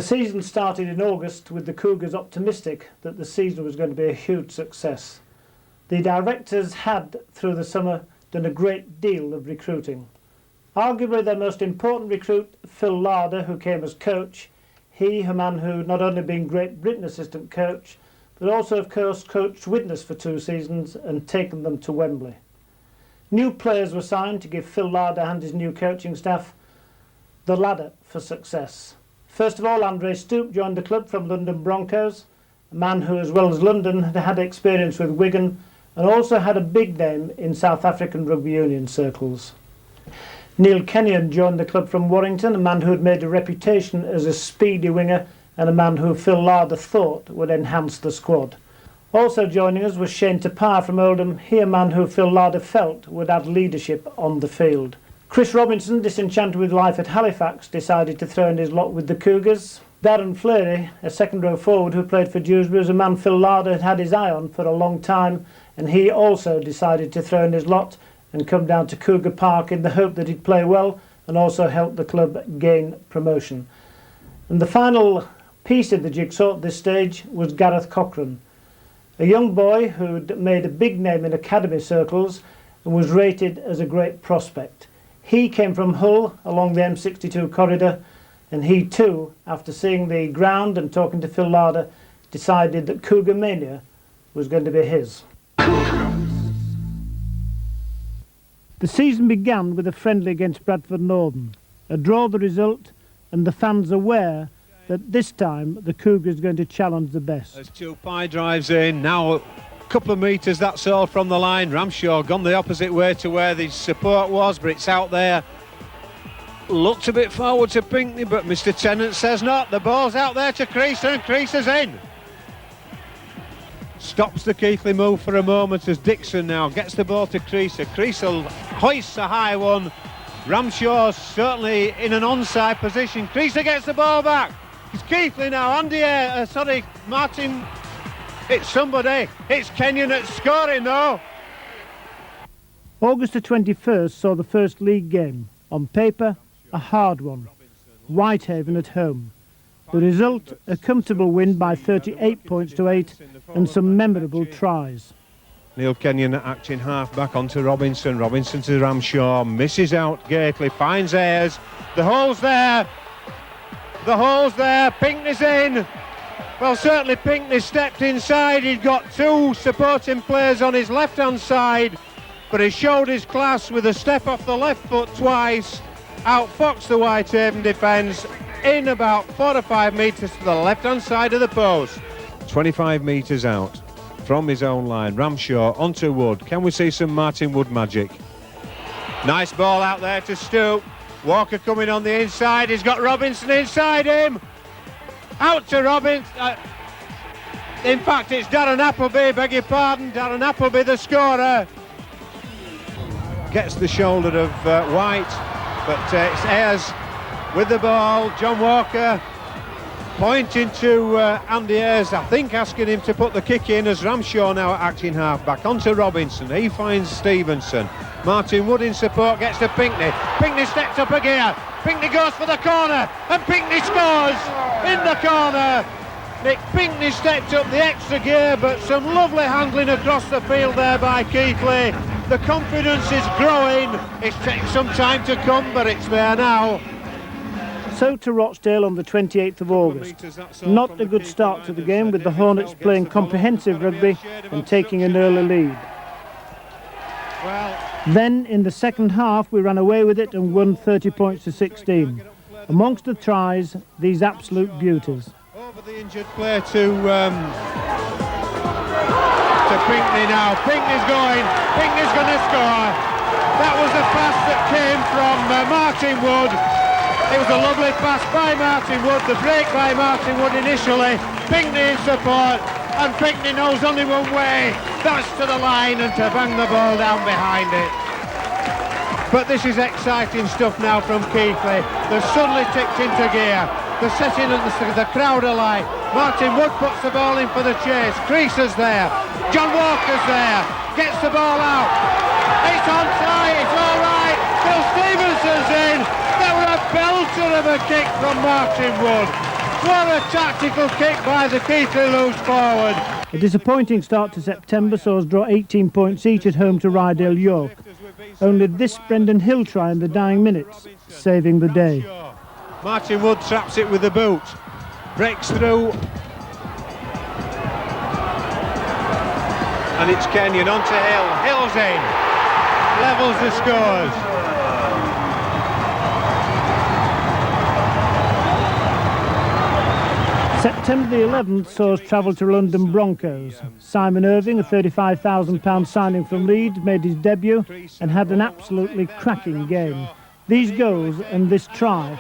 The season started in August with the Cougars optimistic that the season was going to be a huge success. The directors had, through the summer, done a great deal of recruiting. Arguably their most important recruit, Phil Larder, who came as coach, he, a man who not only been Great Britain assistant coach, but also of course coached Widnes for 2 seasons and taken them to Wembley. New players were signed to give Phil Larder and his new coaching staff the ladder for success. First of all, Andre Stoop joined the club from London Broncos, a man who, as well as London, had experience with Wigan and also had a big name in South African rugby union circles. Neil Kenyon joined the club from Warrington, a man who had made a reputation as a speedy winger and a man who Phil Larder thought would enhance the squad. Also joining us was Shane Tapar from Oldham, he a man who Phil Larder felt would add leadership on the field. Chris Robinson, disenchanted with life at Halifax, decided to throw in his lot with the Cougars. Darren Fleury, a second row forward who played for Dewsbury, was a man Phil Larder had had his eye on for a long time, and he also decided to throw in his lot and come down to Cougar Park in the hope that he'd play well and also help the club gain promotion. And the final piece of the jigsaw at this stage was Gareth Cochran, a young boy who'd made a big name in academy circles and was rated as a great prospect. He came from Hull along the M62 corridor, and he too, after seeing the ground and talking to Phil Larder, decided that Cougar Mania was going to be his. The season began with a friendly against Bradford Northern. A draw the result, and the fans aware that this time the Cougars are going to challenge the best. As Tupai drives in, now a couple of metres, that's all from the line. Ramshaw gone the opposite way to where the support was, but it's out there. Looked a bit forward to Pinckney, but Mr. Tennant says not. The ball's out there to Creaser, and Creaser's in. Stops the Keighley move for a moment as Dixon now gets the ball to Creaser. Creaser hoists a high one. Ramshaw's certainly in an onside position. Creaser gets the ball back. It's Keighley now. Martin. It's somebody. It's Kenyon that's scoring though. August the 21st saw the first league game. On paper, a hard one. Whitehaven at home. The result, a comfortable win by 38 points to 8 and some memorable tries. Neil Kenyon acting half back onto Robinson. Robinson to Ramshaw, misses out Gately, finds Ayres. The hole's there. The hole's there. Pinckney's in. Well, certainly Pinckney stepped inside. He'd got 2 supporting players on his left-hand side, but he showed his class with a step off the left foot twice. Outfoxed the Whitehaven defence in about 4 or 5 metres to the left-hand side of the post. 25 metres out from his own line. Ramshaw onto Wood. Can we see some Martin Wood magic? Nice ball out there to Stoop. Walker coming on the inside. He's got Robinson inside him. Out to Robinson. In fact, it's Darren Appleby, beg your pardon. Darren Appleby, the scorer. Gets the shoulder of White, but it's Ayres with the ball. John Walker pointing to Andy Ayres, I think asking him to put the kick in, as Ramshaw now acting half back onto Robinson. He finds Stevenson. Martin Wood in support, gets to Pinckney. Pinckney steps up a gear. Pinckney goes for the corner, and Pinckney scores in the corner. Nick Pinckney stepped up the extra gear, but some lovely handling across the field there by Keighley. The confidence is growing. It's taken some time to come, but it's there now. So to Rochdale on the 28th of August. Not a good start to the game, with the Hornets playing comprehensive rugby and taking an early lead. Then in the second half we ran away with it and won 30 points to 16. Amongst the tries, these absolute beauties. Over the injured player to Pinckney now. Pinckney's going. Pinckney's going to score. That was a pass that came from Martin Wood. It was a lovely pass by Martin Wood. The break by Martin Wood initially. Pinckney in support, and Pinckney knows only one way. That's to the line and to bang the ball down behind it. But this is exciting stuff now from Keighley. They're suddenly ticked into gear. They're setting the crowd alight. Martin Wood puts the ball in for the chase. Creaser's there. John Walker's there. Gets the ball out. It's onside. It's all right. Phil Stevenson's in. That was a belter of a kick from Martin Wood. What a tactical kick by the Keighley loose forward. A disappointing start to September saw us draw 18 points each at home to Rydale York. Only this Brendan Hill try in the dying minutes, saving the day. Martin Wood traps it with the boot. Breaks through. And it's Kenyon onto Hill. Hill's in. Levels the scores. September the 11th saw us travel to London Broncos. Simon Irving, a £35,000 signing from Leeds, made his debut and had an absolutely cracking game. These goals and this try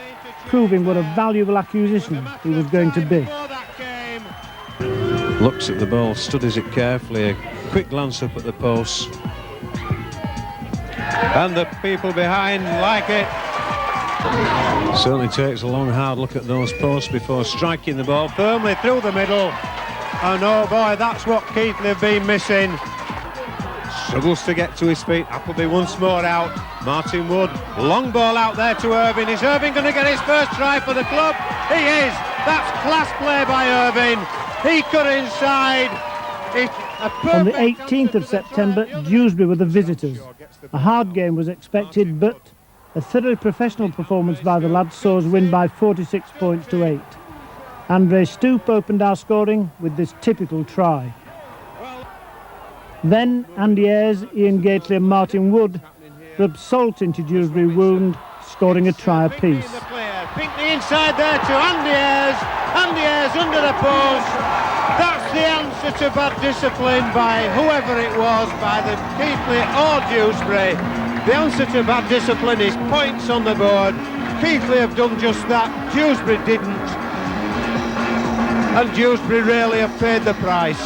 proving what a valuable acquisition he was going to be. Looks at the ball, studies it carefully, a quick glance up at the post. And the people behind like it. Certainly takes a long hard look at those posts before striking the ball firmly through the middle. And oh boy, that's what Keighley have been missing. Struggles to get to his feet. Appleby once more out. Martin Wood, long ball out there to Irving. Is Irving going to get his first try for the club? He is. That's class play by Irving. He cut inside. On the 18th of September, Dewsbury were the visitors. A hard game was expected, but a thoroughly professional performance by the lads saw us win by 46 points to 8. Andre Stoop opened our scoring with this typical try. Then Andy Ayres, Ian Gately and Martin Wood rubbed salt into Dewsbury's wound, scoring a try apiece. Pinckney inside there to Andy Ayres. Andy Ayres under the post. That's the answer to bad discipline by whoever it was, by the Keighley or Dewsbury. The answer to bad discipline is points on the board. Keighley have done just that. Dewsbury didn't. And Dewsbury really have paid the price.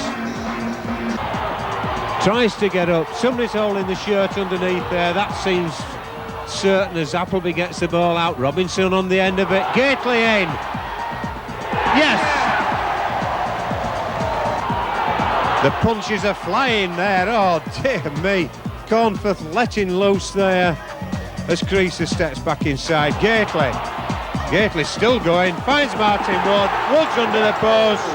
Tries to get up. Somebody's holding the shirt underneath there. That seems certain as Appleby gets the ball out. Robinson on the end of it. Gately in. Yes. The punches are flying there. Oh dear me. Cornforth letting loose there as Creaser steps back inside. Gately's still going, finds Martin Wood, Wood's under the post,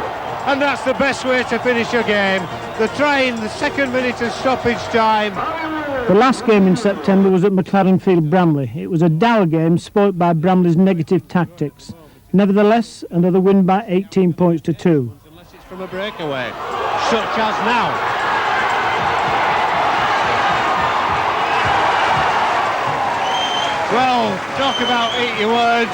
and that's the best way to finish a game. The try in the second minute of stoppage time. The last game in September was at McLaren Field, Bramley. It was a dour game spoilt by Bramley's negative tactics. Nevertheless, another win by 18 points to 2. Unless it's from a breakaway, such as now. Well, talk about eat your words.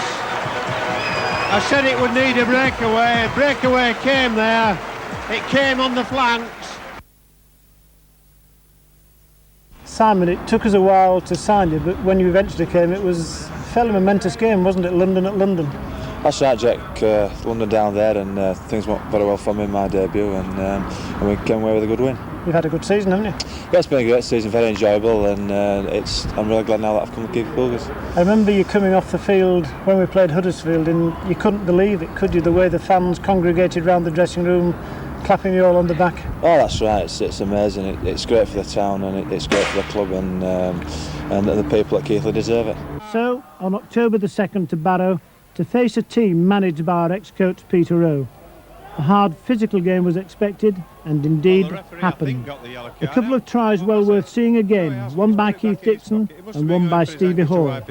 I said it would need a breakaway. A breakaway came there. It came on the flanks. Simon, it took us a while to sign you, but when you eventually came, it was a fairly momentous game, wasn't it? London at London. That's right, Jack. London down there, and things went very well for me in my debut, and we came away with a good win. You've had a good season, haven't you? Yeah, it's been a great season, very enjoyable, and I'm really glad now that I've come to Keighley Cougars. I remember you coming off the field when we played Huddersfield, and you couldn't believe it, could you? The way the fans congregated round the dressing room, clapping you all on the back. Oh, that's right. It's amazing. It's great for the town, and it's great for the club, and the people at Keighley deserve it. So, on October the 2nd to Barrow, to face a team managed by our ex-coach Peter Rowe. A hard physical game was expected, and indeed happened. A couple of tries well worth seeing again, one by Keith Dixon and one by Stevie Hall. As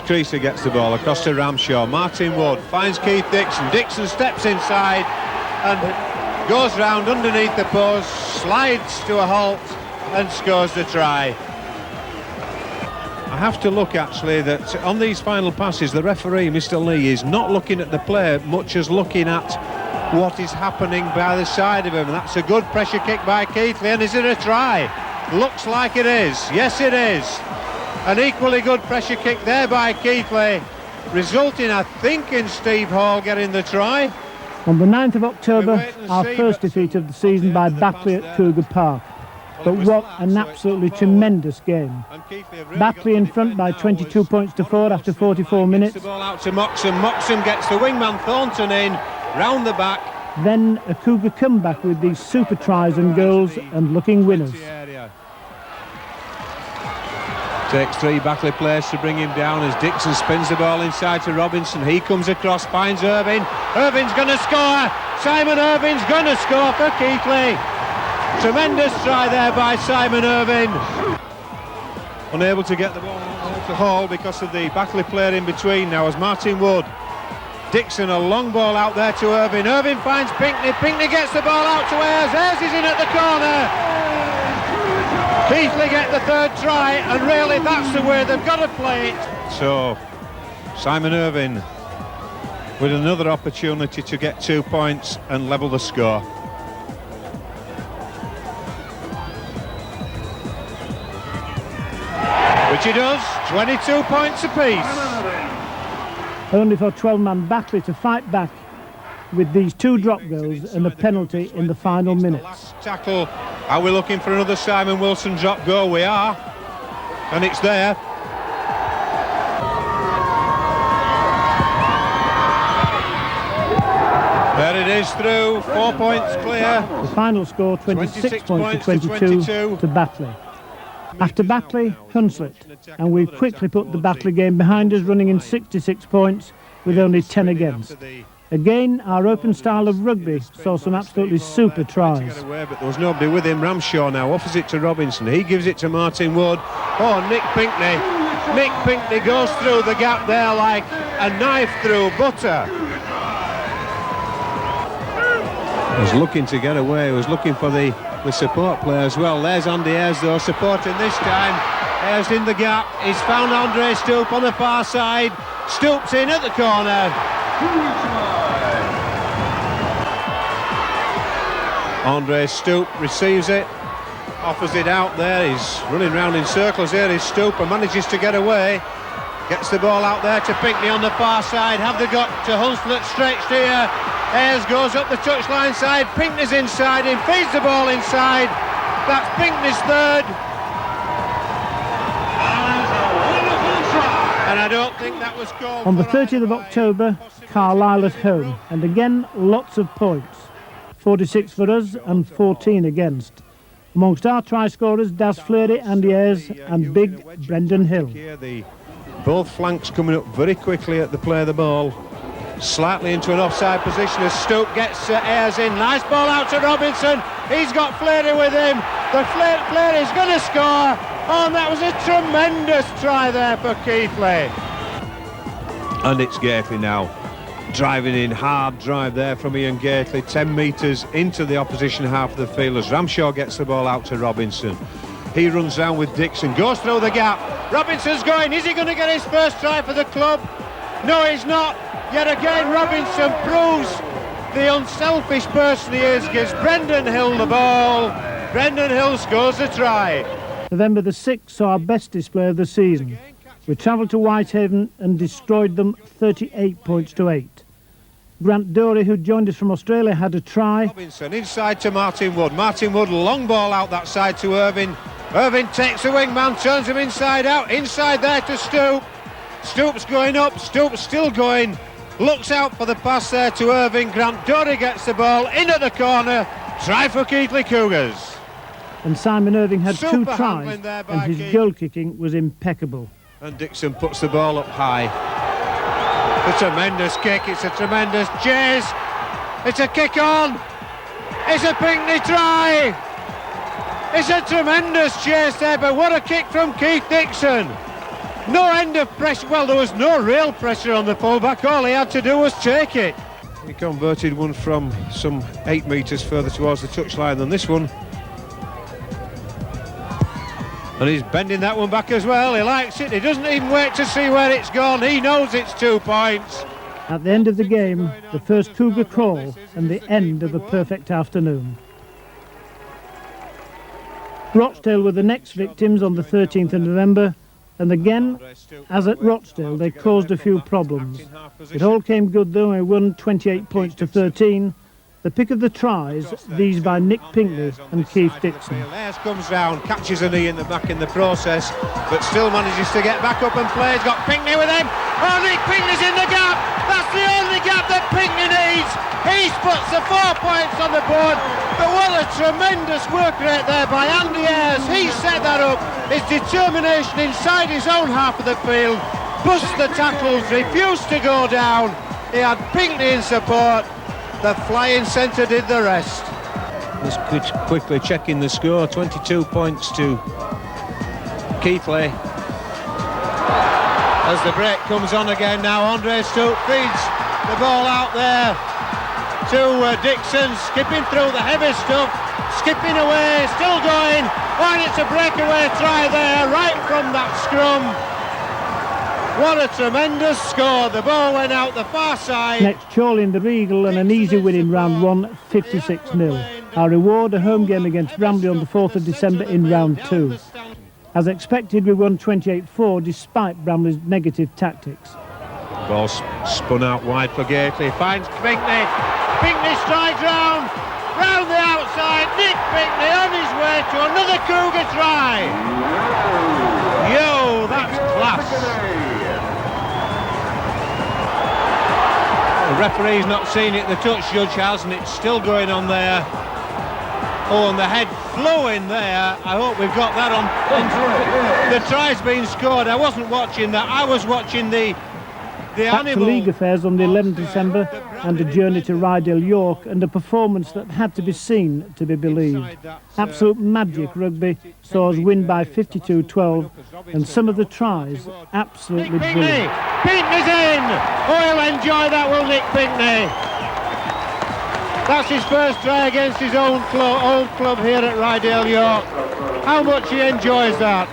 Creaser gets the ball across to Ramshaw, Martin Wood finds Keith Dixon. Dixon steps inside and goes round underneath the post, slides to a halt and scores the try. I have to look actually that on these final passes the referee, Mr. Lee, is not looking at the play much as looking at what is happening by the side of him. And that's a good pressure kick by Keighley, and is it a try? Looks like it is. Yes, it is. An equally good pressure kick there by Keighley, resulting, I think, in Steve Hall getting the try. On the 9th of October, our first defeat of the season by Batley at Cougar Park. But what an absolutely tremendous game. Batley in front by 22 points to 4 after 44 minutes. The ball out to Moxham. Moxham gets the wingman Thornton in, round the back. Then a Cougar comeback with these super tries and goals and looking winners. Takes 3 Backley players to bring him down as Dixon spins the ball inside to Robinson. He comes across, finds Irvine. Irvine's going to score. Simon Irvine's going to score for Keighley. Tremendous try there by Simon Irvine. Unable to get the ball to Hall because of the Backley player in between now as Martin Wood. Dixon, a long ball out there to Irvine. Irvine finds Pinkney. Pinkney gets the ball out to Ayres. Ayres is in at the corner. Keighley get the 3rd try, and really that's the way they've got to play it. So, Simon Irvine with another opportunity to get 2 points and level the score. Which he does, 22 points apiece. Only for 12-man Backley to fight back with these 2 drop goals and a penalty in the final minutes. Last tackle. Are we looking for another Simon Wilson drop goal? We are. And it's there. There it is through. 4 points clear. The final score 26 points to 22 to Batley. After Batley, Hunslet, and we've quickly put the Batley game behind us, running in 66 points with only 10 against. Again, our open style of rugby saw some absolutely super tries. Away, but there was nobody with him. Ramshaw now offers it to Robinson. He gives it to Martin Wood. Oh, Nick Pinkney. Nick Pinkney goes through the gap there like a knife through butter. He was looking to get away. He was looking for the support player as well. There's Andy Ayres though, supporting this time. Ayres in the gap. He's found Andre Stoop on the far side. Stoop's in at the corner. Andre Stoop receives it, offers it out there. He's running round in circles here. Is Stoop and manages to get away. Gets the ball out there to Pinkney on the far side. Have they got to Hunslet stretched here? Ayres goes up the touchline side. Pinkney's inside him, feeds the ball inside. That's Pinkney's 3rd. And I don't think that was called. On the 30th of October, Carlisle at home, and again lots of points. 46 for us and 14 against. Amongst our try scorers, Daz Fleury, Andy Ayres and big Brendan Hill. Both flanks coming up very quickly at the play of the ball. Slightly into an offside position as Stoke gets Ayres in. Nice ball out to Robinson. He's got Fleury with him. The Fleury's going to score. Oh, and that was a tremendous try there for Keighley. And it's Gately now. Driving in, hard drive there from Ian Gately, 10 metres into the opposition half of the field as Ramshaw gets the ball out to Robinson. He runs down with Dixon, goes through the gap. Robinson's going, is he going to get his first try for the club? No, he's not. Yet again, Robinson proves the unselfish person he is, gives Brendan Hill the ball. Brendan Hill scores a try. November the 6th saw our best display of the season. We travelled to Whitehaven and destroyed them 38 points to 8. Grant Dory, who joined us from Australia, had a try. Robinson inside to Martin Wood. Martin Wood, long ball out that side to Irvine. Irvine takes the wingman, turns him inside out. Inside there to Stoop. Stoop's going up, Stoop's still going. Looks out for the pass there to Irvine. Grant Dory gets the ball in at the corner. Try for Keighley Cougars. And Simon Irving had Super 2 tries handling there by and his Keith. goal kicking was impeccable. And Dixon puts the ball up high. A tremendous kick, it's a tremendous chase. It's a kick on. It's a Pinkney try. It's a tremendous chase there, but what a kick from Keith Dixon. No end of pressure. Well, there was no real pressure on the fullback. All he had to do was take it. He converted one from some 8 metres further towards the touchline than this one. And he's bending that one back as well. He likes it. He doesn't even wait to see where it's gone. He knows it's 2 points. At the end of the game, the first Cougar call and the end of a perfect afternoon. Rochdale were the next victims on the 13th of November, and again, as at Rochdale, they caused a few problems. It all came good though, and we won 28 points to 13, The pick of the tries, these by Nick Pinkney and Keith Dixon. Ayres comes round, catches a knee in the back in the process, but still manages to get back up and play. He's got Pinkney with him. Oh, Nick Pinkney's in the gap. That's the only gap that Pinkney needs. He puts the 4 points on the board. But what a tremendous work rate there by Andy Ayres. He set that up. His determination inside his own half of the field. Busts the tackles, refused to go down. He had Pinkney in support. The flying centre did the rest. Just quickly checking the score. 22 points to Keighley. As the break comes on again now, Andre Stoup feeds the ball out there to Dixon, skipping through the heavy stuff, skipping away, still going. Oh, and it's a breakaway try there, right from that scrum. What a tremendous score. The ball went out the far side. Next, Chorley and the Regal, and an easy win in round 1, 56-0. Our reward, a home game against Bramley on the 4th of December in round 2. As expected, we won 28-4 despite Bramley's negative tactics. Ball spun out wide for Gately, finds Pinkney. Pinkney strides round the outside. Nick Pinkney on his way to another Cougar try. Yo, that's class. The referee's not seen it, the touch judge has, and it's still going on there. Oh, and the head flew in there. I hope we've got that on. The try's been scored. I wasn't watching that. I was watching the Back to league affairs on the 11th of December, and a journey to Rydale York, and a performance that had to be seen to be believed. Absolute magic rugby saw us win by 52-12, and some of the tries absolutely brilliant. Pinkney's in! Oh, he'll enjoy that, will Nick Pinkney? That's his first try against his own club here at Rydale York. How much he enjoys that.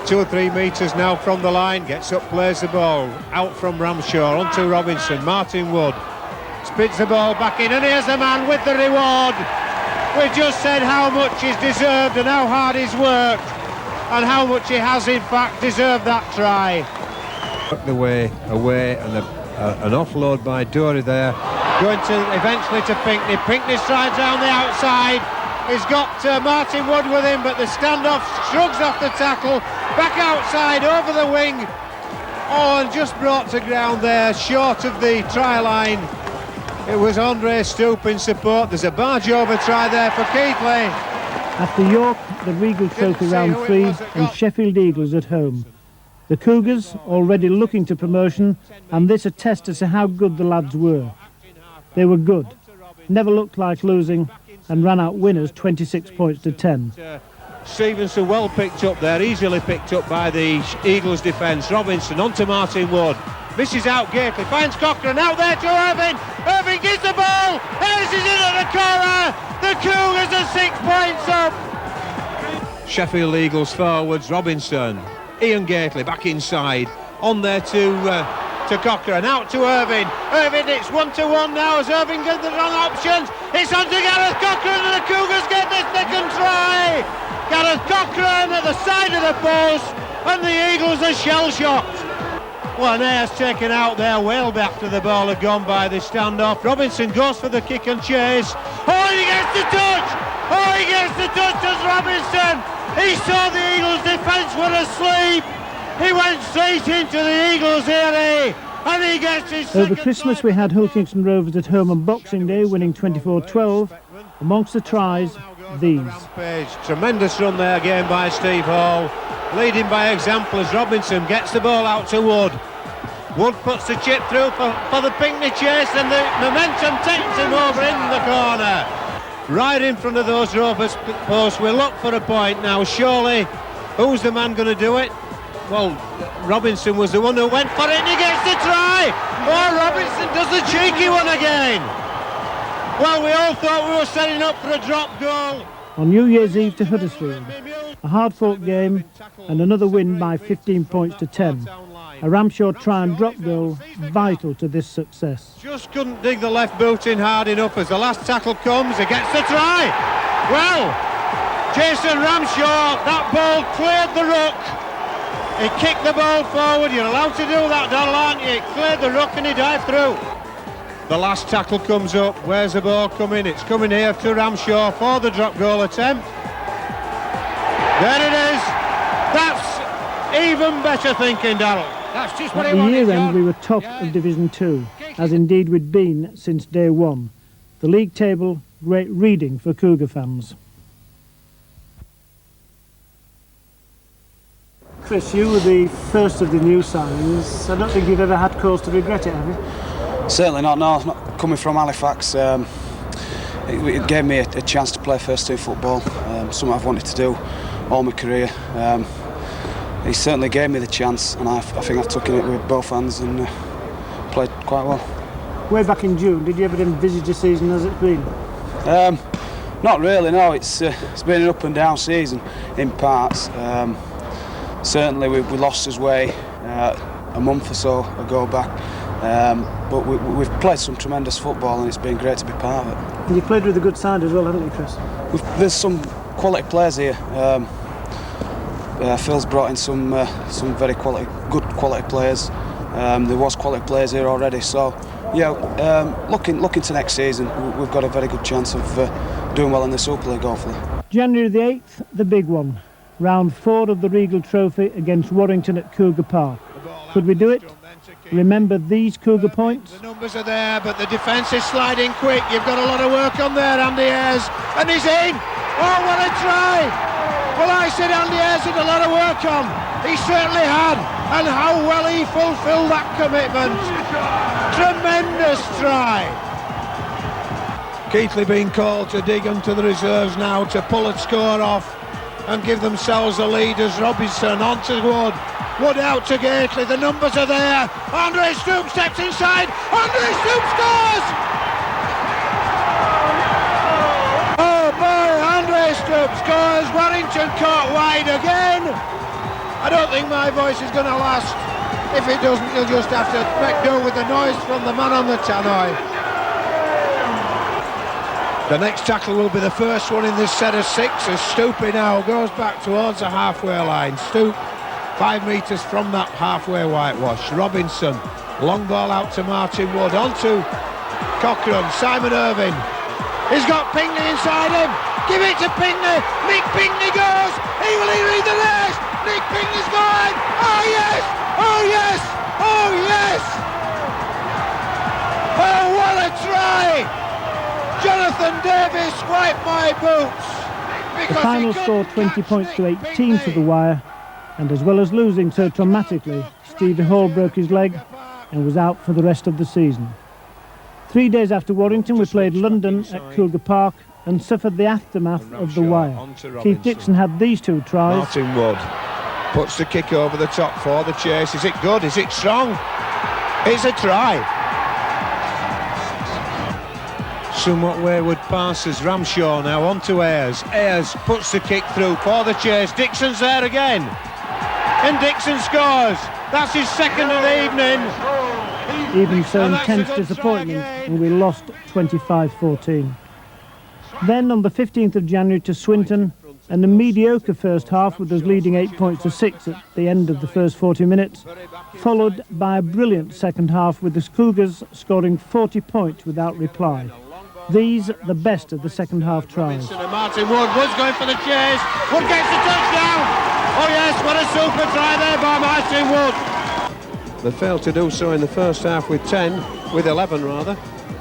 2 or 3 metres now from the line, gets up, plays the ball, out from Ramshaw, onto Robinson, Martin Wood, spins the ball back in, and here's the man with the reward. We just said how much he's deserved and how hard he's worked, and how much he has in fact deserved that try. Away, and an offload by Dory there, going to eventually to Pinkney. Pinkney strides down the outside. He's got Martin Wood with him, but the standoff shrugs off the tackle, back outside over the wing. Oh, and just brought to ground there, short of the try line. It was Andre Stoup in support. There's a barge over try there for Keighley. After York, the Regal Trophy round 3, and Sheffield Eagles at home. The Cougars already looking to promotion, and this a test as to how good the lads were. They were good, never looked like losing, and ran out winners 26 points to 10. Stevenson well picked up there, easily picked up by the Eagles defence. Robinson onto Martin Wood, misses out Gately, finds Cochrane, out there to Irving. Irving gives the ball, Ayres is in at the corner. The Cougars are 6 points up. Sheffield Eagles forwards, Robinson, Ian Gately back inside, on there to Cochrane, out to Irving. Irving, it's 1-1 now as Irving gets the wrong options. It's on to Gareth Cochrane, and the Cougars get the second try. Gareth Cochrane at the side of the post, and the Eagles are shell-shocked. Well, and Ayres taken out there well after the ball had gone by the standoff. Robinson goes for the kick and chase. Oh, he gets the touch! Oh, he gets the touch, does Robinson! He saw the Eagles' defence were asleep. He went straight into the Eagles' area, and he gets his Over Christmas we had Hulkington Rovers at home on Boxing Day, winning 24-12. Amongst the tries, these. Tremendous run there again by Steve Hall, leading by example as Robinson gets the ball out to Wood. Wood puts the chip through for the Pinkney chase, and the momentum takes him over in the corner. Right in front of those Rovers posts, we look for a point now. Surely, who's the man going to do it? Well, Robinson was the one who went for it, and he gets the try. Oh, Robinson does the cheeky one again. Well, we all thought we were setting up for a drop goal. On New Year's Eve to Huddersfield, a hard-fought game, and another win by 15 points to 10. A Ramshaw try and drop goal, vital to this success. Just couldn't dig the left boot in hard enough as the last tackle comes. He gets the try. Well, Jason Ramshaw, that ball cleared the ruck. He kicked the ball forward. You're allowed to do that, Donald, aren't you? He cleared the ruck and he dived through. The last tackle comes up. Where's the ball coming? It's coming here to Ramshaw for the drop goal attempt. There it is. That's even better thinking, Darrell. That's just what At he the wanted, year John. end, we were top of Division 2, as indeed we'd been since day one. The league table, great reading for Cougar fans. Chris, you were the first of the new signings. I don't think you've ever had cause to regret it, have you? Certainly not, no. Not coming from Halifax, it gave me a chance to play first team football, something I've wanted to do all my career. He certainly gave me the chance, and I think I've taken it with both hands and played quite well. Way back in June, did you ever envisage a season as it's been? Not really, no. It's been an up and down season in parts. Certainly we lost his way a month or so ago back, but we've played some tremendous football and it's been great to be part of it. And you played with a good side as well, haven't you, Chris? There's some quality players here. Phil's brought in some very good quality players. There was quality players here already, so yeah. Looking to next season, we've got a very good chance of doing well in the Super League, hopefully. January the 8th, the big one. Round 4 of the Regal Trophy against Warrington at Cougar Park. Could we do it? Remember these Cougar points? The numbers are there, but the defence is sliding quick. You've got a lot of work on there, Andy Ayres. And he's in! Oh, what a try! Well, I said Andy Ayres had a lot of work on. He certainly had. And how well he fulfilled that commitment. Tremendous try. Keighley being called to dig into the reserves now to pull a score off and give themselves a lead as Robinson onto Wood. Wood out to Gately, the numbers are there. Andre Stoops steps inside. Andre Stoops scores! Oh boy, Andre Stoops scores. Warrington caught wide again. I don't think my voice is going to last. If it doesn't, you'll just have to make do with the noise from the man on the tannoy. The next tackle will be the first one in this set of 6 as Stoopy now goes back towards the halfway line. Stoop 5 metres from that halfway whitewash. Robinson, long ball out to Martin Wood, onto Cochrane, Simon Irving. He's got Pinckney inside him. Give it to Pinckney. Nick Pinckney goes. Will he read the race? Nick Pinckney's going. Oh yes! Oh yes! Oh yes! Oh, what a try! Jonathan Davis wiped my boots. The final score 20 points to 18 to the wire, and as well as losing so dramatically, Stevie Hall broke his leg and was out for the rest of the season. 3 days after Warrington, we played London at Cougar Park and suffered the aftermath of the wire. Keith Dixon had these 2 tries. Martin Wood puts the kick over the top for the chase. Is it good? Is it strong? It's a try. Somewhat wayward passes. Ramshaw now onto Ayres. Ayres puts the kick through for the chase. Dixon's there again. And Dixon scores. That's his second of the evening. Even so, intense disappointment, and we lost 25-14. Then on the 15th of January to Swinton, and a mediocre first half with us leading 8 points to 6 at the end of the first 40 minutes, followed by a brilliant second half with the Cougars scoring 40 points without reply. These the best of the second half tries. Martin Wood was going for the chase. Wood gets the touchdown. Oh yes, what a super try there by Martin Wood. They failed to do so in the first half with 11 rather,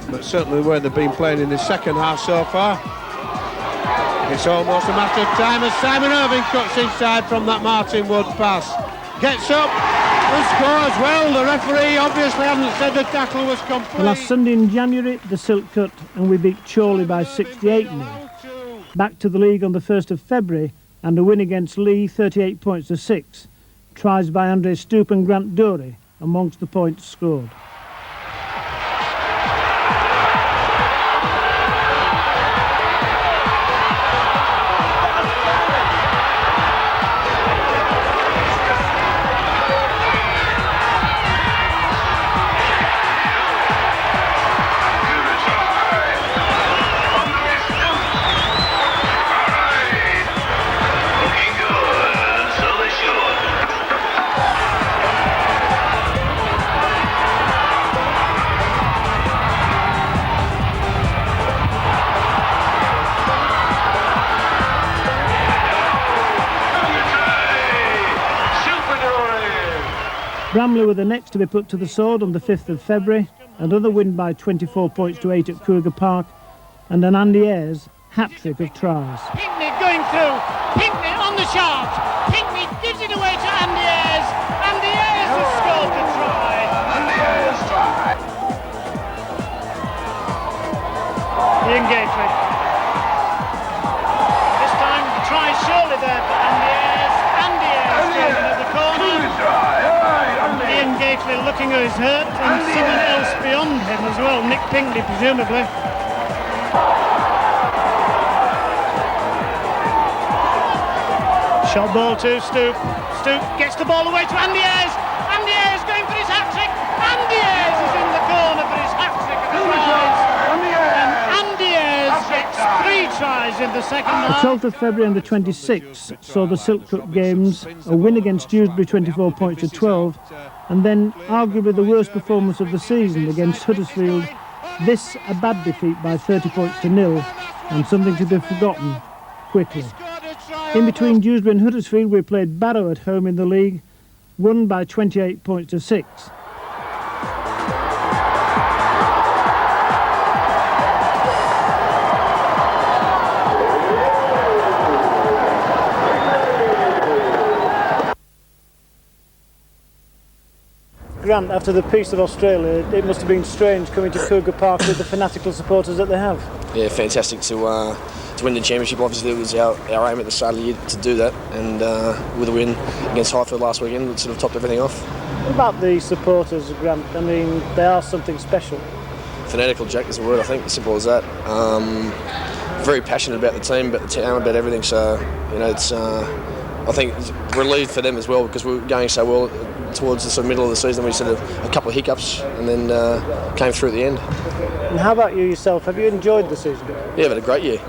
but certainly where they've been playing in the second half so far. It's almost a matter of time as Simon Irving cuts inside from that Martin Wood pass. Gets up and scores. Well, the referee obviously hadn't said the tackle was complete. The last Sunday in January, the Silk cut, and we beat Chorley by 68-0. Back to the league on the 1st of February, and a win against Lee, 38 points to 6. Tries by Andre Stoop and Grant Dory amongst the points scored. Bramley were the next to be put to the sword on the 5th of February, another win by 24 points to 8 at Cougar Park, and an Andy Ayres hat-trick of tries. Pinkney going through, Pinkney on the shot, Pinkney gives it away to Andy Ayres, Andy Ayres has scored the try. Andy Ayres try. Ian Gately. This time the try surely there for Andy Ayres. Andy Ayres goes into the corner. Ian Gately looking at his hurt, and someone else beyond him as well, Nick Pinkney presumably. Shot ball to Stoop. Stoop gets the ball away to Andy Ayres. Andy Ayres going for his hat-trick. Andy Ayres is in the corner for his hat-trick of tries. And Andy Ayres gets 3 tries in the second half. The 12th of February and the 26th saw the Silk Cup games, a win against Dewsbury 24 points to 12, and then arguably the worst performance of the season against Huddersfield. This a bad defeat by 30 points to 0, and something to be forgotten quickly. In between Dewsbury and Huddersfield, we played Barrow at home in the league, won by 28 points to 6. Grant, after the peace of Australia, it must have been strange coming to Cougar Park with the fanatical supporters that they have. Yeah, fantastic to win the championship. Obviously, it was our aim at the start of the year to do that, and with a win against Highfield last weekend, it sort of topped everything off. What about the supporters, Grant? I mean, they are something special. Fanatical, Jack, is the word, I think, as simple as that. Very passionate about the team, about the town, about everything, so, you know, it's, I think it's relieved for them as well, because we were going so well towards the sort of middle of the season. We sort of a couple of hiccups and then came through at the end. And how about you yourself? Have you enjoyed the season? Yeah, I've had a great year.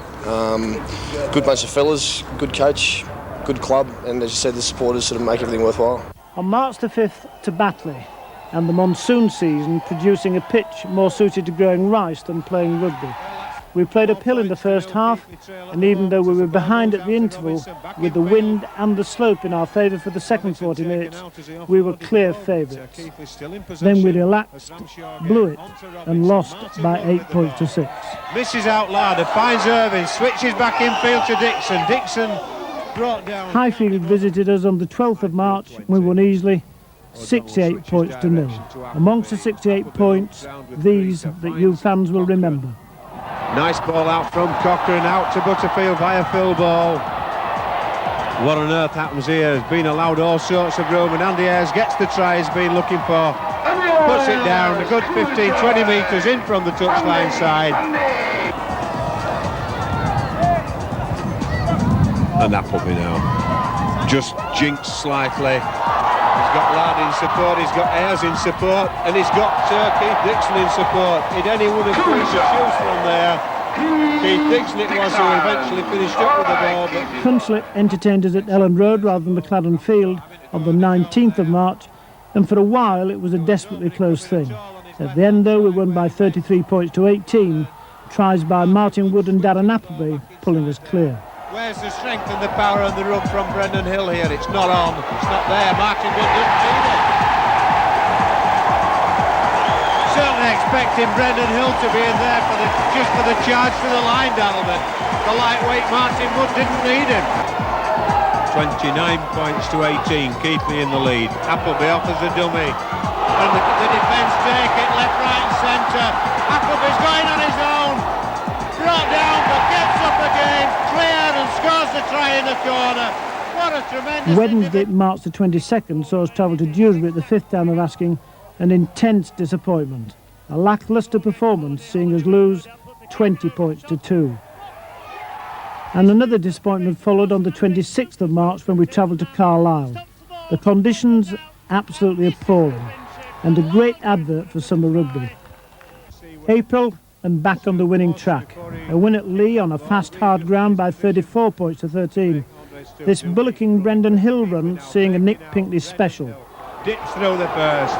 Good bunch of fellas, good coach, good club, and as you said, the supporters sort of make everything worthwhile. On March the 5th to Batley, and the monsoon season producing a pitch more suited to growing rice than playing rugby. We played uphill in the first half, and even though we were behind at the interval, with the wind and the slope in our favour for the second 40 minutes, we were clear favourites. Then we relaxed, blew it, and lost by 8 points to 6. Misses out Larder, finds Irving, switches back infield to Dixon. Dixon brought down. Highfield visited us on the 12th of March. We won easily, 68 points to 0. Amongst the 68 points, these that you fans will remember. Nice ball out from Cochrane, out to Butterfield via Phil Ball. What on earth happens here? Has been allowed all sorts of room, and Andy Ayres gets the try he's been looking for. Puts it down, a good 15-20 metres in from the touchline side. And Appleby now. Just jinxed slightly. He's got Ladd in support, he's got Ayres in support, and he's got Keith Dixon in support. Did anyone have to choose from there? Keith Dixon it was who eventually finished up with the ball. But Hunslet entertained us at Ellen Road rather than McLaren Field on the 19th of March, and for a while it was a desperately close thing. At the end, though, we won by 33 points to 18, tries by Martin Wood and Darren Appleby pulling us clear. where's the strength and the power on the run from Brendan Hill here? It's not on, it's not there. Martin Wood doesn't need it. Certainly expecting Brendan Hill to be in there just for the charge to the line, Darrell, but the lightweight Martin Wood didn't need him. 29 points to 18, Keighley in the lead. Appleby offers a dummy, and the defence take it left, right and centre. Appleby's going on his own, brought down but gets up again, cleared and scores the try in the corner. What a tremendous... Wednesday, March the 22nd, saw us travel to Dewsbury at the fifth time of asking, an intense disappointment. A lacklustre performance, seeing us lose 20 points to 2. And another disappointment followed on the 26th of March when we travelled to Carlisle. The conditions absolutely appalling, and a great advert for summer rugby. April and back on the winning track. A win at Lee on a fast, hard ground by 34 points to 13. This bullocking Brendan Hill run seeing a Nick Pinkney special. Dips through the first,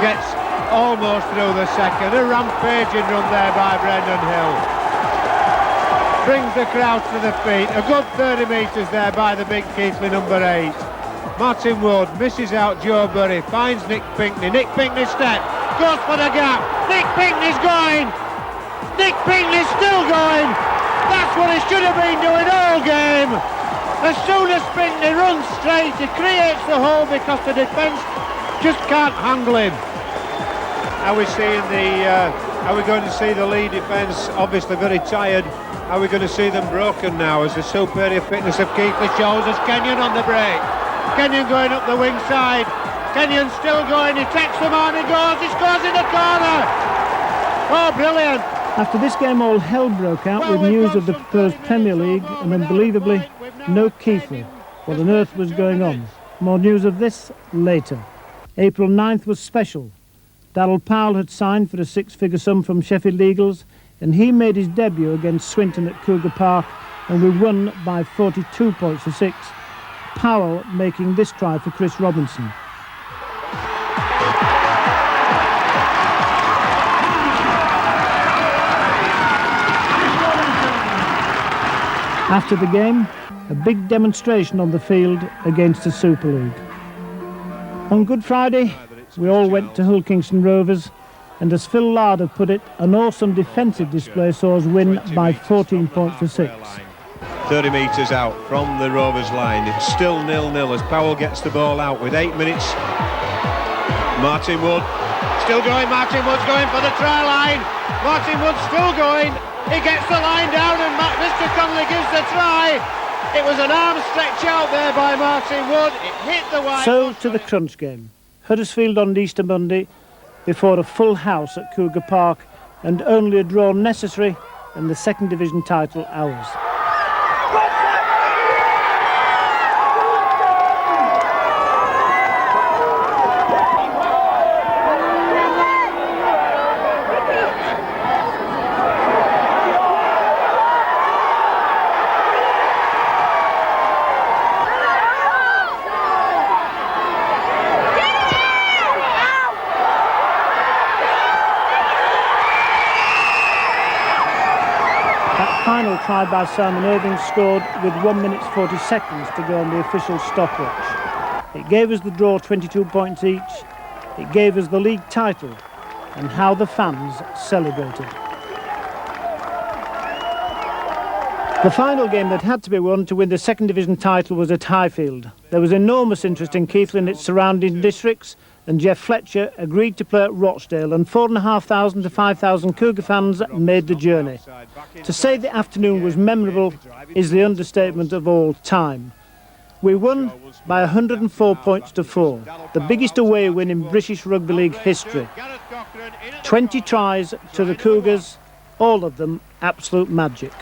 gets almost through the second. A rampaging run there by Brendan Hill. Brings the crowd to the feet. A good 30 metres there by the big Keighley number 8. Martin Wood misses out Joe Burry, finds Nick Pinkney. Nick Pinkney step, goes for the gap. Nick Pinkney's going. Nick Pinkney's still going. That's what he should have been doing all game. As soon as Pinkney runs straight, he creates the hole because the defence just can't handle him. Are we seeing are we going to see the lead defence obviously very tired? Are we going to see them broken now as the superior fitness of Keighley shows us? Kenyon on the break. Kenyon going up the wing side. Kenyon still going. He takes them on. He goes. He scores in the corner. Oh, brilliant. After this game, all hell broke out with news of the proposed Premier League and, unbelievably, no Keighley. What on earth was going on? More news of this later. April 9th was special. Darryl Powell had signed for a six-figure sum from Sheffield Eagles, and he made his debut against Swinton at Cougar Park, and we won by 42 points to 6. Powell making this try for Chris Robinson. After the game, a big demonstration on the field against the Super League. On Good Friday, we all went to Hull Kingston Rovers, and as Phil Larder put it, an awesome defensive display saw us win by 14 points to 6. 30 metres out from the Rovers line. It's still 0-0 as Powell gets the ball out with 8 minutes. Martin Wood still going. Martin Wood's going for the try line. Martin Wood's still going. He gets the line down and Mr. Conley gives the try. It was an arm stretch out there by Martin Wood. It hit the wide. So to the crunch game. Huddersfield on Easter Monday before a full house at Cougar Park, and only a draw necessary and the second division title ours. Final try by Simon Irving scored with 1 minute 40 seconds to go on the official stopwatch. It gave us the draw 22 points each. It gave us the league title, and how the fans celebrated. The final game that had to be won to win the second division title was at Highfield. There was enormous interest in Keighley and its surrounding districts, and Jeff Fletcher agreed to play at Rochdale, and 4,500 to 5,000 Cougar fans made the journey. To say the afternoon was memorable is the understatement of all time. We won by 104 points to 4, the biggest away win in British Rugby League history. 20 tries to the Cougars, all of them absolute magic.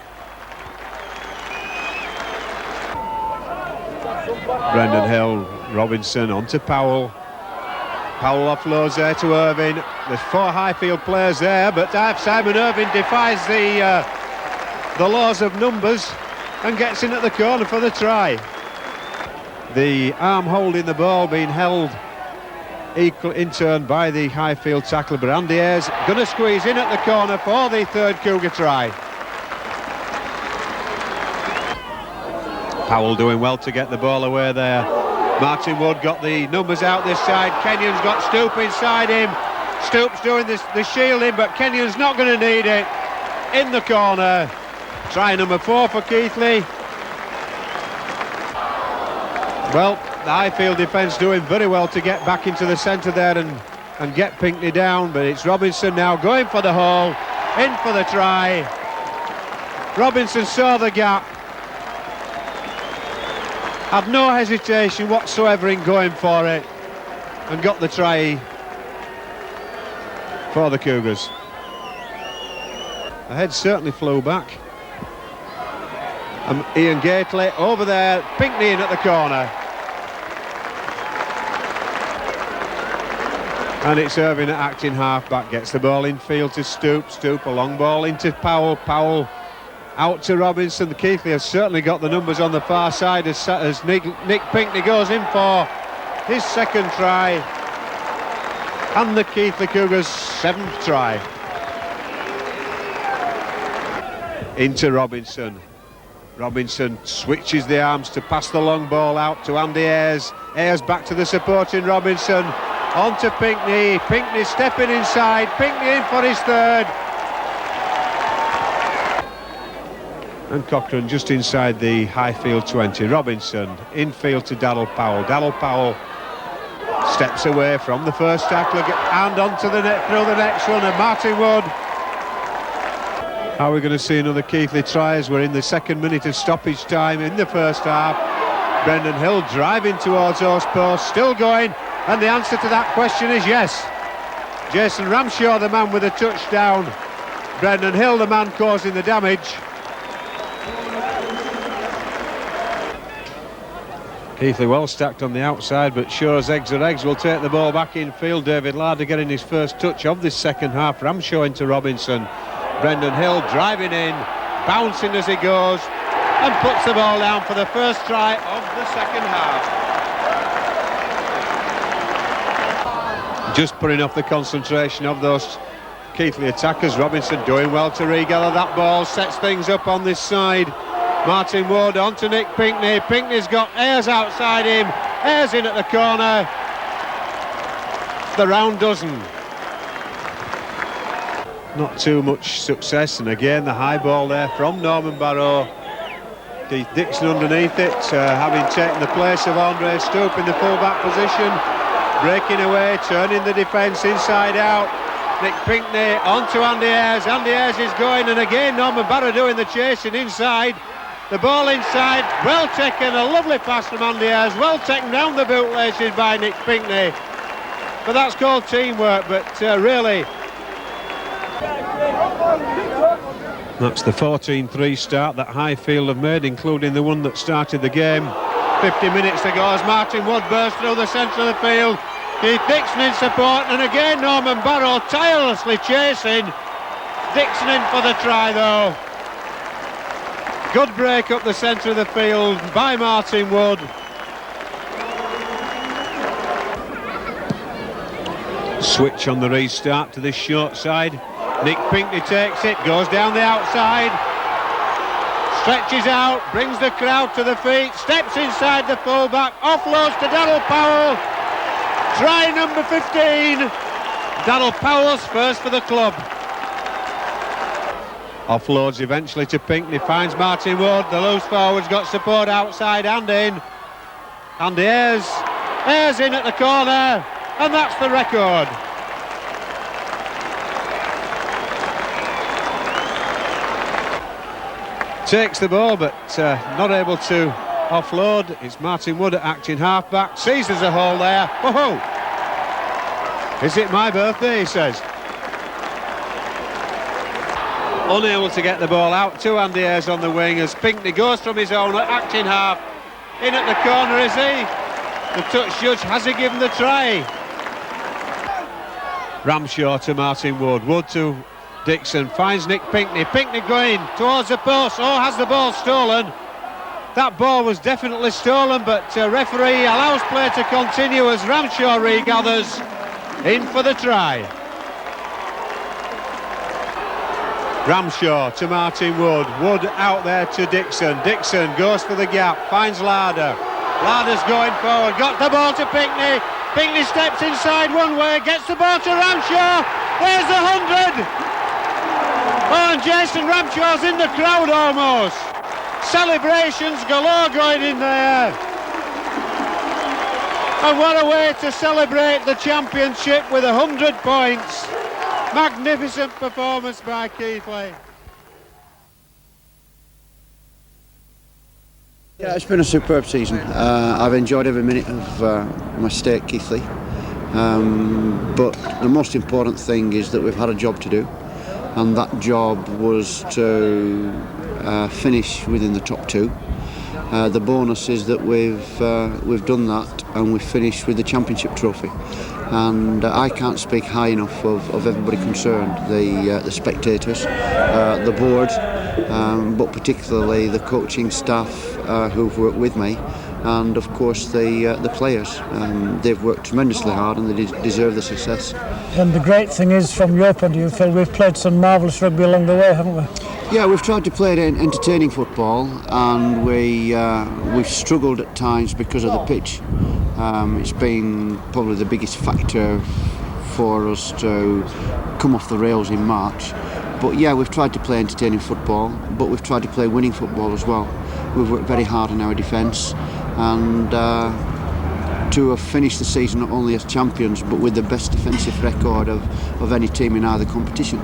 Brendan Hill, Robinson onto Powell. Powell offloads there to Irving. There's 4 Highfield players there, but Simon Irving defies the laws of numbers and gets in at the corner for the try. The arm holding the ball being held equal in turn by the Highfield tackler, but Andy Ayres going to squeeze in at the corner for the third Cougar try. Powell doing well to get the ball away there. Martin Wood got the numbers out this side. Kenyon's got Stoop inside him. Stoop's doing the shielding, but Kenyon's not going to need it. In the corner. Try number 4 for Keighley. Well, the Highfield defence doing very well to get back into the centre there and get Pinkney down, but it's Robinson now going for the hole. In for the try. Robinson saw the gap. Had no hesitation whatsoever in going for it and got the try for the Cougars. The head certainly flew back. And Ian Gately over there, Pinkney in at the corner. And it's Irving at acting half-back, gets the ball in field to Stoop. Stoop, a long ball into Powell. Powell out to Robinson. The Keighley has certainly got the numbers on the far side as Nick Pinkney goes in for his second try. And the Keighley Cougars' 7th try. Into Robinson. Robinson switches the arms to pass the long ball out to Andy Ayres. Ayres back to the supporting Robinson. On to Pinkney. Pinkney stepping inside. Pinkney in for his third. And Cochrane just inside the Highfield 20. Robinson infield to Daryl Powell. Daryl Powell steps away from the first tackle and onto the net through the next one. And Martin Wood. Are we going to see another Keighley try as we're in the second minute of stoppage time in the first half? Brendan Hill driving towards Horse Post, still going, and the answer to that question is yes. Jason Ramshaw, the man with a touchdown. Brendan Hill, the man causing the damage. Keighley well stacked on the outside, but sure as eggs are eggs will take the ball back in field. David Larder getting his first touch of this second half. Ramshaw into Robinson. Brendan Hill driving in, bouncing as he goes, and puts the ball down for the first try of the second half. Just putting off the concentration of those Keighley attackers. Robinson doing well to regather that ball, sets things up on this side. Martin Wood on to Nick Pinkney. Pinkney's got Ayres outside him. Ayres in at the corner. The round dozen. Not too much success, and again the high ball there from Norman Barrow. Dixon underneath it, having taken the place of Andre Stoop in the full-back position. Breaking away, turning the defence inside out. Nick Pinkney on to Andy Ayres. Andy Ayres is going, and again Norman Barrow doing the chasing inside. The ball inside, well taken, a lovely pass from Andy Ayres, well taken round the bootlaces by Nick Pinkney. But that's called teamwork, but really... That's the 14-3 start that Highfield have made, including the one that started the game 50 minutes ago as Martin Wood burst through the centre of the field. Keith Dixon in support, and again Norman Barrow tirelessly chasing. Dixon in for the try though. Good break up the centre of the field by Martin Wood. Switch on the restart to this short side. Nick Pinkney takes it, goes down the outside, stretches out, brings the crowd to the feet, steps inside the fullback, offloads to Daryl Powell. Try number 15. Daryl Powell's first for the club. Offloads eventually to Pinkney, finds Martin Wood. The loose forward's got support outside and in. Andy Ayres. Ayres in at the corner, and that's the record. Takes the ball, but not able to offload. It's Martin Wood at acting half-back. Sees there's a hole there. Whoa! Is it my birthday, he says. Unable to get the ball out to Andy Ayres on the wing as Pinkney goes from his own acting half. In at the corner, is he? The touch judge, has he given the try? Ramshaw to Martin Wood. Wood to Dixon, finds Nick Pinkney. Pinkney going towards the post. Oh, has the ball stolen? That ball was definitely stolen, but referee allows play to continue as Ramshaw regathers in for the try. Ramshaw to Martin Wood. Wood out there to Dixon. Dixon goes for the gap, finds Larder. Larder's going forward, got the ball to Pinkney. Pinkney steps inside one way, gets the ball to Ramshaw. There's the 100. Oh, and Jason Ramshaw's in the crowd almost. Celebrations galore going in there. And what a way to celebrate the championship with 100 points. Magnificent performance by Keighley. Yeah, it's been a superb season. I've enjoyed every minute of my stay at Keighley. But the most important thing is that we've had a job to do. And that job was to finish within the top two. The bonus is that we've done that and we've finished with the championship trophy. And I can't speak high enough of everybody concerned, the spectators, the board, but particularly the coaching staff who've worked with me, and of course the players. They've worked tremendously hard and they deserve the success. And the great thing is, from your point of view, Phil, we've played some marvellous rugby along the way, haven't we? Yeah, we've tried to play entertaining football, and we've struggled at times because of the pitch. It's been probably the biggest factor for us to come off the rails in March. But yeah, we've tried to play entertaining football, but we've tried to play winning football as well. We've worked very hard on our defence, and to have finished the season not only as champions but with the best defensive record of any team in either competition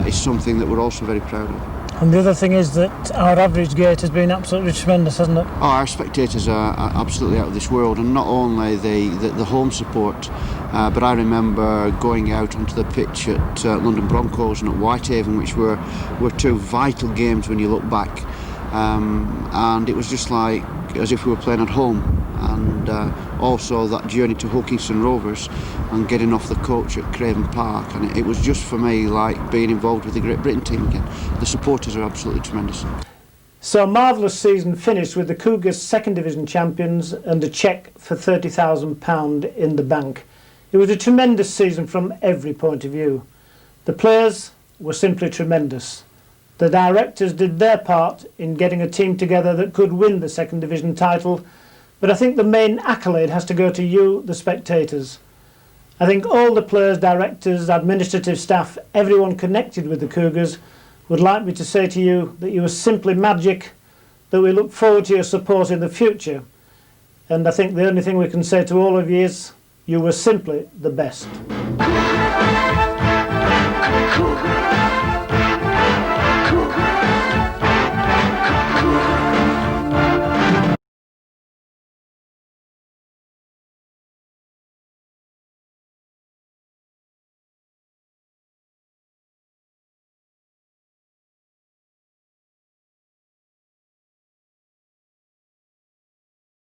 is something that we're also very proud of. And the other thing is that our average gate has been absolutely tremendous, hasn't it? Oh, our spectators are absolutely out of this world, and not only the home support, but I remember going out onto the pitch at London Broncos and at Whitehaven, which were two vital games when you look back, and it was just like as if we were playing at home. And also that journey to Hull Kingston Rovers and getting off the coach at Craven Park, and it was just for me like being involved with the Great Britain team again. The supporters are absolutely tremendous. So a marvellous season finished with the Cougars second division champions and a cheque for £30,000 in the bank. It was a tremendous season from every point of view. The players were simply tremendous. The directors did their part in getting a team together that could win the second division title. But I think the main accolade has to go to you, the spectators. I think all the players, directors, administrative staff, everyone connected with the Cougars would like me to say to you that you were simply magic, that we look forward to your support in the future. And I think the only thing we can say to all of you is you were simply the best.